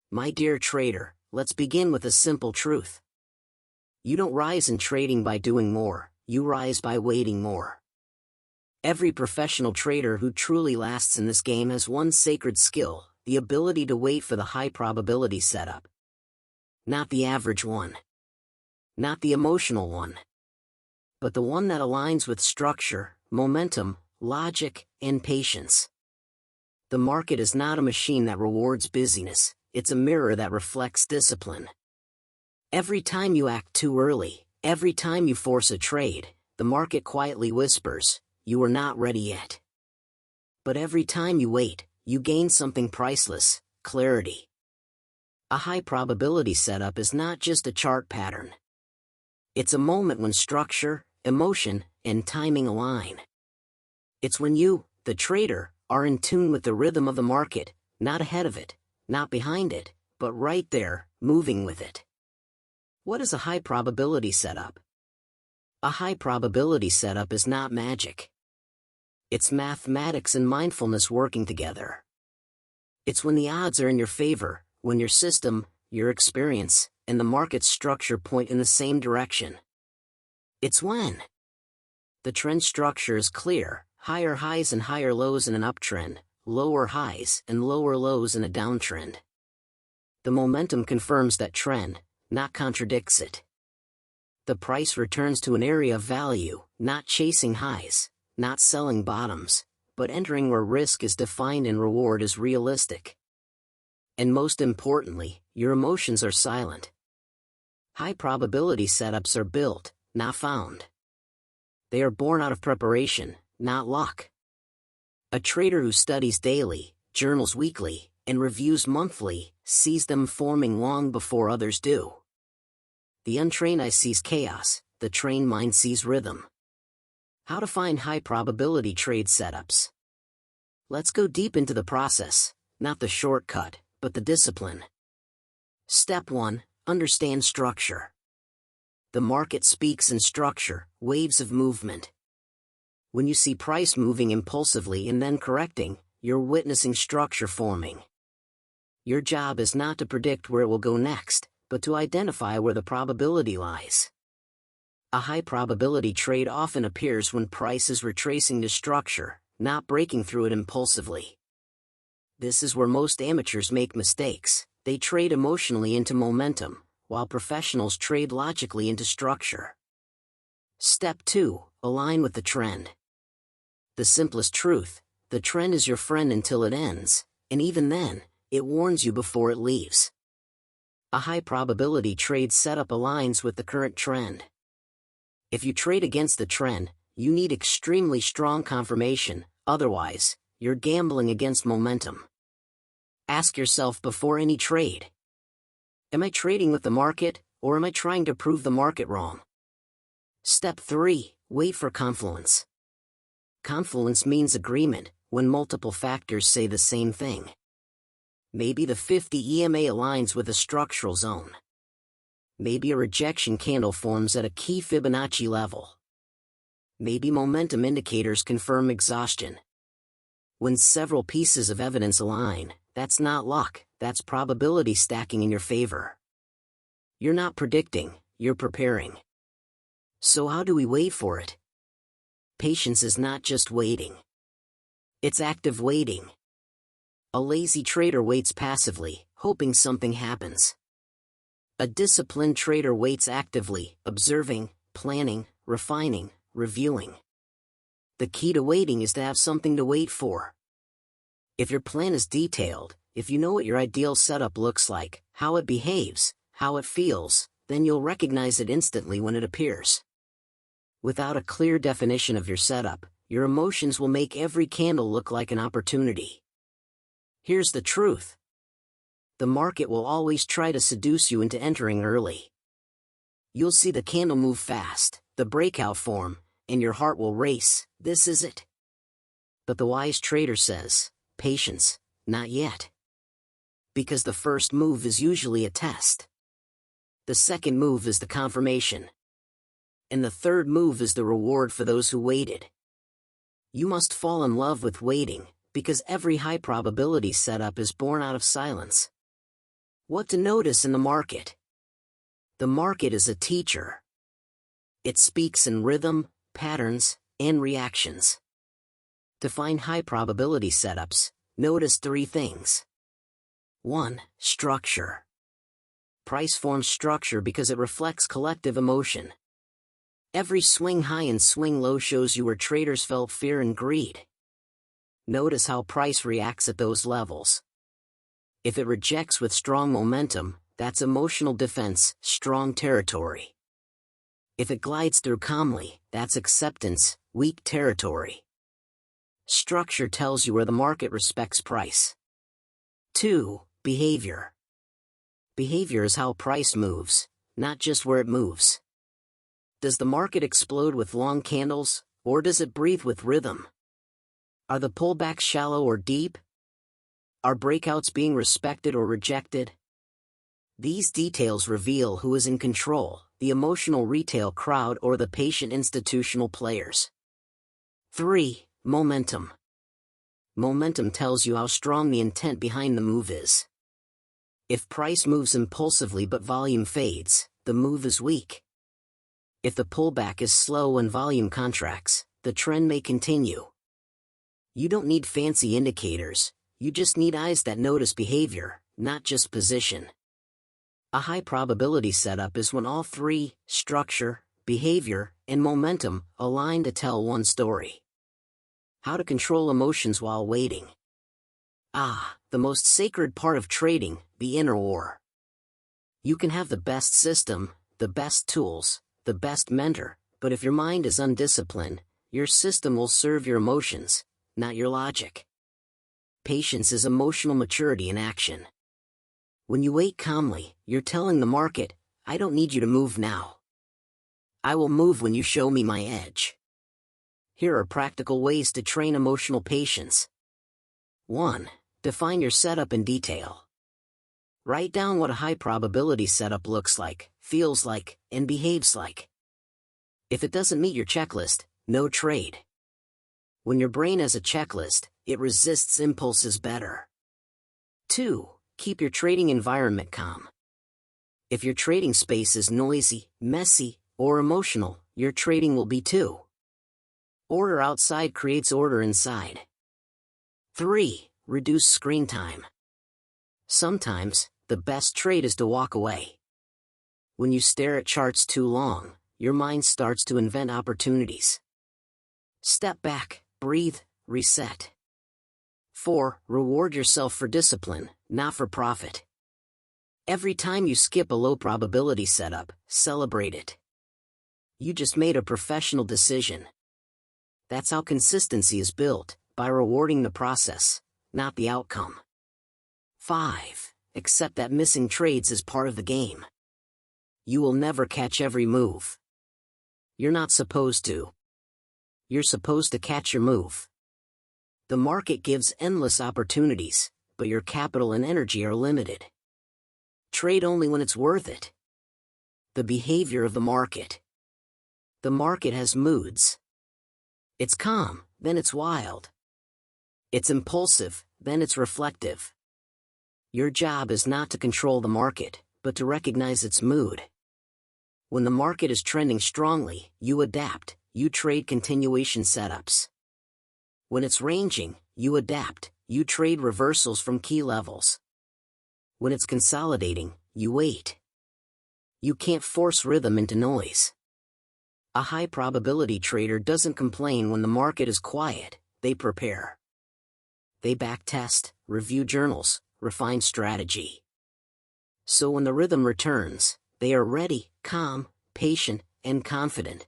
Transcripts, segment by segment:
My dear trader, let's begin with a simple truth. You don't rise in trading by doing more, you rise by waiting more. Every professional trader who truly lasts in this game has one sacred skill, the ability to wait for the high probability setup. Not the average one. Not the emotional one. But the one that aligns with structure, momentum, logic, and patience. The market is not a machine that rewards busyness, it's a mirror that reflects discipline. Every time you act too early, every time you force a trade, the market quietly whispers, "You are not ready yet." But every time you wait, you gain something priceless, clarity. A high probability setup is not just a chart pattern. It's a moment when structure, emotion, and timing align. It's when you, the trader, are in tune with the rhythm of the market, not ahead of it, not behind it, but right there, moving with it. What is a high probability setup? A high probability setup is not magic. It's mathematics and mindfulness working together. It's when the odds are in your favor, when your system, your experience, and the market's structure point in the same direction. It's when the trend structure is clear, higher highs and higher lows in an uptrend, lower highs and lower lows in a downtrend. The momentum confirms that trend, not contradicts it. The price returns to an area of value, not chasing highs, not selling bottoms, but entering where risk is defined and reward is realistic. And most importantly, your emotions are silent. High probability setups are built, not found. They are born out of preparation, not luck. A trader who studies daily, journals weekly, and reviews monthly, sees them forming long before others do. The untrained eye sees chaos, the trained mind sees rhythm. How to find high probability trade setups. Let's go deep into the process, not the shortcut, but the discipline. Step 1. Understand structure. The market speaks in structure, waves of movement. When you see price moving impulsively and then correcting, you're witnessing structure forming. Your job is not to predict where it will go next, but to identify where the probability lies. A high probability trade often appears when price is retracing to structure, not breaking through it impulsively. This is where most amateurs make mistakes. They trade emotionally into momentum, while professionals trade logically into structure. Step 2. Align with the trend. The simplest truth, the trend is your friend until it ends, and even then, it warns you before it leaves. A high probability trade setup aligns with the current trend. If you trade against the trend, you need extremely strong confirmation, otherwise, you're gambling against momentum. Ask yourself before any trade. Am I trading with the market, or am I trying to prove the market wrong? Step 3. Wait for confluence. Confluence means agreement, when multiple factors say the same thing. Maybe the 50 EMA aligns with a structural zone. Maybe a rejection candle forms at a key Fibonacci level. Maybe momentum indicators confirm exhaustion. When several pieces of evidence align, that's not luck, that's probability stacking in your favor. You're not predicting, you're preparing. So how do we wait for it? Patience is not just waiting. It's active waiting. A lazy trader waits passively, hoping something happens. A disciplined trader waits actively, observing, planning, refining, reviewing. The key to waiting is to have something to wait for. If your plan is detailed, if you know what your ideal setup looks like, how it behaves, how it feels, then you'll recognize it instantly when it appears. Without a clear definition of your setup, your emotions will make every candle look like an opportunity. Here's the truth. The market will always try to seduce you into entering early. You'll see the candle move fast, the breakout form, and your heart will race, this is it. But the wise trader says, patience, not yet. Because the first move is usually a test. The second move is the confirmation. And the third move is the reward for those who waited. You must fall in love with waiting, because every high probability setup is born out of silence. What to notice in the market? The market is a teacher. It speaks in rhythm, patterns, and reactions. To find high probability setups, notice 3 things. 1. Structure. Price forms structure because it reflects collective emotion. Every swing high and swing low shows you where traders felt fear and greed. Notice how price reacts at those levels. If it rejects with strong momentum, that's emotional defense, strong territory. If it glides through calmly, that's acceptance, weak territory. Structure tells you where the market respects price. 2. Behavior. Behavior is how price moves, not just where it moves. Does the market explode with long candles, or does it breathe with rhythm? Are the pullbacks shallow or deep? Are breakouts being respected or rejected? These details reveal who is in control, the emotional retail crowd or the patient institutional players. 3. Momentum. Momentum tells you how strong the intent behind the move is. If price moves impulsively but volume fades, the move is weak. If the pullback is slow and volume contracts, the trend may continue. You don't need fancy indicators, you just need eyes that notice behavior, not just position. A high probability setup is when all 3, structure, behavior, and momentum, align to tell one story. How to control emotions while waiting. The most sacred part of trading, the inner war. You can have the best system, the best tools, the best mentor, but if your mind is undisciplined, your system will serve your emotions, not your logic. Patience is emotional maturity in action. When you wait calmly, you're telling the market, I don't need you to move now. I will move when you show me my edge. Here are practical ways to train emotional patience. 1. Define your setup in detail. Write down what a high probability setup looks like, feels like, and behaves like. If it doesn't meet your checklist, no trade. When your brain has a checklist, it resists impulses better. 2. Keep your trading environment calm. If your trading space is noisy, messy, or emotional, your trading will be too. Order outside creates order inside. 3. Reduce screen time. Sometimes, the best trade is to walk away. When you stare at charts too long, your mind starts to invent opportunities. Step back, breathe, reset. 4. Reward yourself for discipline, not for profit. Every time you skip a low probability setup, celebrate it. You just made a professional decision. That's how consistency is built, by rewarding the process, not the outcome. 5. Accept that missing trades is part of the game. You will never catch every move. You're not supposed to. You're supposed to catch your move. The market gives endless opportunities, but your capital and energy are limited. Trade only when it's worth it. The behavior of the market. The market has moods. It's calm, then it's wild. It's impulsive, then it's reflective. Your job is not to control the market, but to recognize its mood. When the market is trending strongly, you adapt, you trade continuation setups. When it's ranging, you adapt, you trade reversals from key levels. When it's consolidating, you wait. You can't force rhythm into noise. A high probability trader doesn't complain when the market is quiet, they prepare. They backtest, review journals, refine strategy. So when the rhythm returns, they are ready, calm, patient, and confident.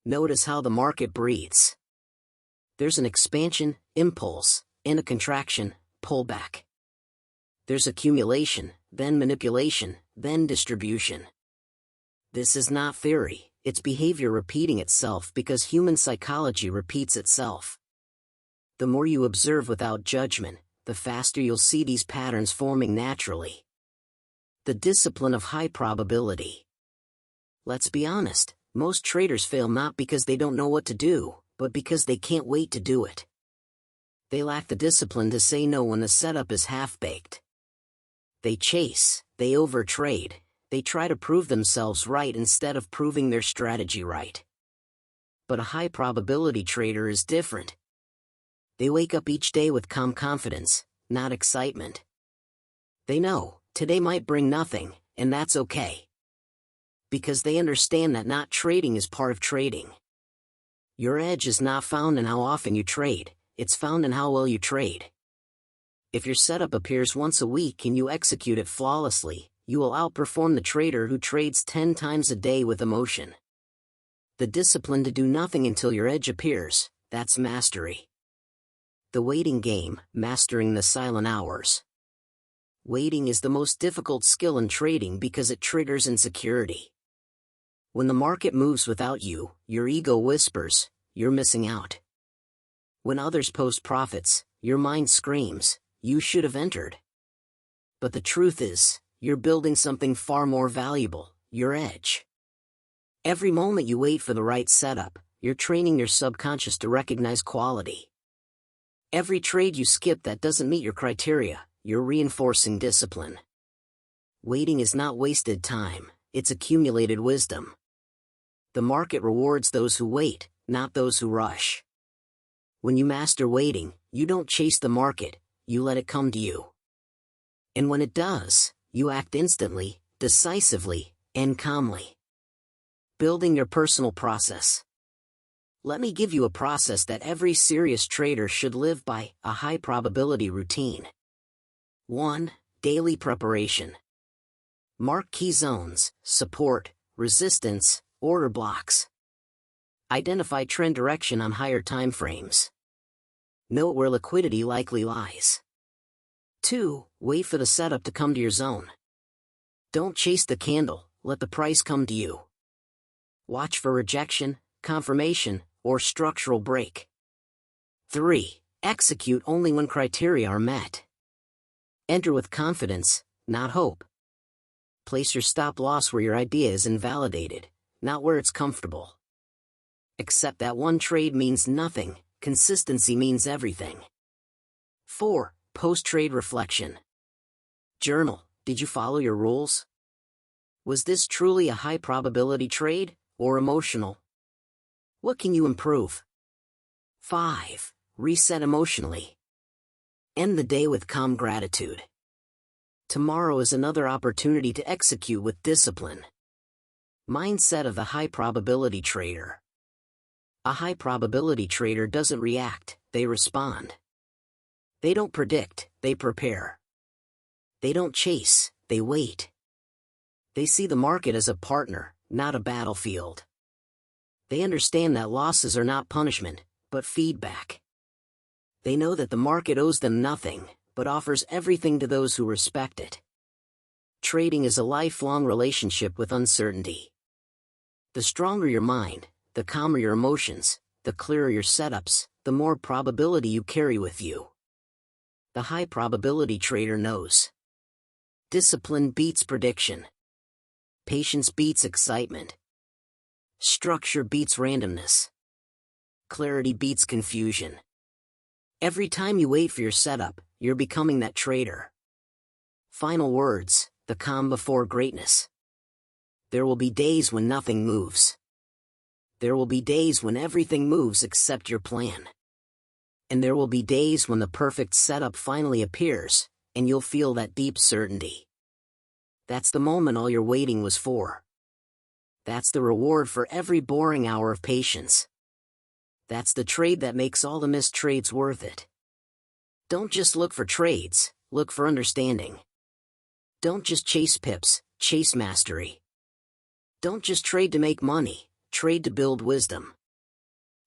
Notice how the market breathes. There's an expansion, impulse, and a contraction, pullback. There's accumulation, then manipulation, then distribution. This is not theory, it's behavior repeating itself because human psychology repeats itself. The more you observe without judgment, the faster you'll see these patterns forming naturally. The discipline of high probability. Let's be honest, most traders fail not because they don't know what to do, but because they can't wait to do it. They lack the discipline to say no when the setup is half-baked. They chase, they overtrade, they try to prove themselves right instead of proving their strategy right. But a high-probability trader is different. They wake up each day with calm confidence, not excitement. They know, today might bring nothing, and that's okay. Because they understand that not trading is part of trading. Your edge is not found in how often you trade, it's found in how well you trade. If your setup appears once a week and you execute it flawlessly, you will outperform the trader who trades 10 times a day with emotion. The discipline to do nothing until your edge appears, that's mastery. The waiting game, mastering the silent hours. Waiting is the most difficult skill in trading because it triggers insecurity. When the market moves without you, your ego whispers, you're missing out. When others post profits, your mind screams, you should have entered. But the truth is, you're building something far more valuable, your edge. Every moment you wait for the right setup, you're training your subconscious to recognize quality. Every trade you skip that doesn't meet your criteria, you're reinforcing discipline. Waiting is not wasted time, it's accumulated wisdom. The market rewards those who wait, not those who rush. When you master waiting, you don't chase the market, you let it come to you. And when it does, you act instantly, decisively, and calmly. Building your personal process. Let me give you a process that every serious trader should live by, a high-probability routine. 1. Daily preparation. Mark key zones, support, resistance, order blocks. Identify trend direction on higher time frames. Note where liquidity likely lies. 2. Wait for the setup to come to your zone. Don't chase the candle, let the price come to you. Watch for rejection, confirmation, or structural break. 3. Execute only when criteria are met. Enter with confidence, not hope. Place your stop loss where your idea is invalidated, not where it's comfortable. Accept that one trade means nothing, consistency means everything. 4. Post-trade reflection. Journal, did you follow your rules? Was this truly a high-probability trade, or emotional? What can you improve? 5. Reset emotionally. End the day with calm gratitude. Tomorrow is another opportunity to execute with discipline. Mindset of the high-probability trader. A high-probability trader doesn't react, they respond. They don't predict, they prepare. They don't chase, they wait. They see the market as a partner, not a battlefield. They understand that losses are not punishment, but feedback. They know that the market owes them nothing, but offers everything to those who respect it. Trading is a lifelong relationship with uncertainty. The stronger your mind, the calmer your emotions, the clearer your setups, the more probability you carry with you. The high-probability trader knows. Discipline beats prediction. Patience beats excitement. Structure beats randomness. Clarity beats confusion. Every time you wait for your setup, you're becoming that trader. Final words, the calm before greatness. There will be days when nothing moves. There will be days when everything moves except your plan. And there will be days when the perfect setup finally appears, and you'll feel that deep certainty. That's the moment all your waiting was for. That's the reward for every boring hour of patience. That's the trade that makes all the missed trades worth it. Don't just look for trades, look for understanding. Don't just chase pips, chase mastery. Don't just trade to make money, trade to build wisdom.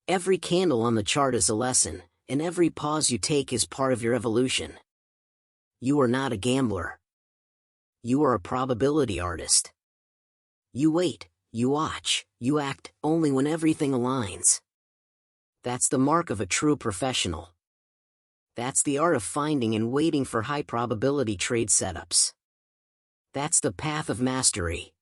Every candle on the chart is a lesson, and every pause you take is part of your evolution. You are not a gambler. You are a probability artist. You wait, you watch, you act, only when everything aligns. That's the mark of a true professional. That's the art of finding and waiting for high-probability trade setups. That's the path of mastery.